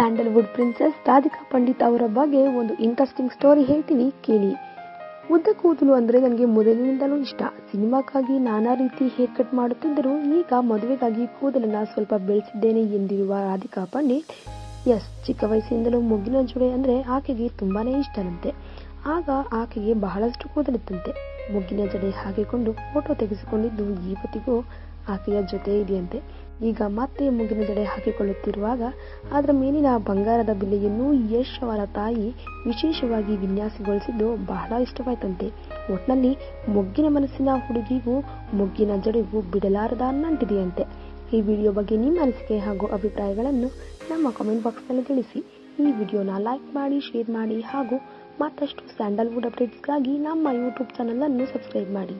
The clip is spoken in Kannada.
ಸ್ಯಾಂಡಲ್ವುಡ್ ಪ್ರಿನ್ಸೆಸ್ ರಾಧಿಕಾ ಪಂಡಿತ್ ಅವರ ಬಗ್ಗೆ ಒಂದು ಇಂಟ್ರೆಸ್ಟಿಂಗ್ ಸ್ಟೋರಿ ಹೇಳ್ತೀನಿ ಕೇಳಿ. ಉದ್ದ ಕೂದಲು ಅಂದರೆ ನನಗೆ ಮೊದಲಿನಿಂದಲೂ ಇಷ್ಟ. ಸಿನಿಮಾಕ್ಕಾಗಿ ನಾನಾ ರೀತಿ ಹೇರ್ ಕಟ್ ಮಾಡುತ್ತಿದ್ದರೂ ಈಗ ಮದುವೆಗಾಗಿ ಕೂದಲನ್ನು ಸ್ವಲ್ಪ ಬೆಳೆಸಿದ್ದೇನೆ ಎಂದಿರುವ ರಾಧಿಕಾ ಪಂಡಿತ್ ಚಿಕ್ಕ ವಯಸ್ಸಿನಿಂದಲೂ ಮೊಗ್ಗಿನ ಜಡೆ ಅಂದರೆ ಆಕೆಗೆ ತುಂಬಾನೇ ಇಷ್ಟನಂತೆ. ಆಗ ಆಕೆಗೆ ಬಹಳಷ್ಟು ಕೂದಲಿತ್ತಂತೆ. ಮೊಗ್ಗಿನ ಜಡೆ ಹಾಕಿಕೊಂಡು ಫೋಟೋ ತೆಗೆಸಿಕೊಂಡಿದ್ದು ಇವತ್ತಿಗೂ ಆಕೆಯ ಜೊತೆ ಇದೆಯಂತೆ. ಈಗ ಮತ್ತೆ ಮೊಗ್ಗಿನ ಜಡೆ ಹಾಕಿಕೊಳ್ಳುತ್ತಿರುವಾಗ ಅದರ ಮೇಲಿನ ಬಂಗಾರದ ಬಿಲ್ಲೆಯನ್ನು ಯಶ್ ಅವರ ತಾಯಿ ವಿಶೇಷವಾಗಿ ವಿನ್ಯಾಸಗೊಳಿಸಿದ್ದು ಬಹಳ ಇಷ್ಟವಾಯ್ತಂತೆ. ಒಟ್ನಲ್ಲಿ ಮೊಗ್ಗಿನ ಮನಸ್ಸಿನ ಹುಡುಗಿಗೂ ಮೊಗ್ಗಿನ ಜಡೆಗೂ ಬಿಡಲಾರದ ನಂಟಿದೆಯಂತೆ. ಈ ವಿಡಿಯೋ ಬಗ್ಗೆ ನಿಮ್ಮ ಅನಿಸಿಕೆ ಹಾಗೂ ಅಭಿಪ್ರಾಯಗಳನ್ನು ನಮ್ಮ ಕಾಮೆಂಟ್ ಬಾಕ್ಸ್ನಲ್ಲಿ ತಿಳಿಸಿ. ಈ ವಿಡಿಯೋನ ಲೈಕ್ ಮಾಡಿ, ಶೇರ್ ಮಾಡಿ ಹಾಗೂ ಮತ್ತಷ್ಟು ಸ್ಯಾಂಡಲ್ವುಡ್ ಅಪ್ಡೇಟ್ಸ್ಗಾಗಿ ನಮ್ಮ ಯೂಟ್ಯೂಬ್ ಚಾನಲ್ ಅನ್ನು ಸಬ್ಸ್ಕ್ರೈಬ್ ಮಾಡಿ.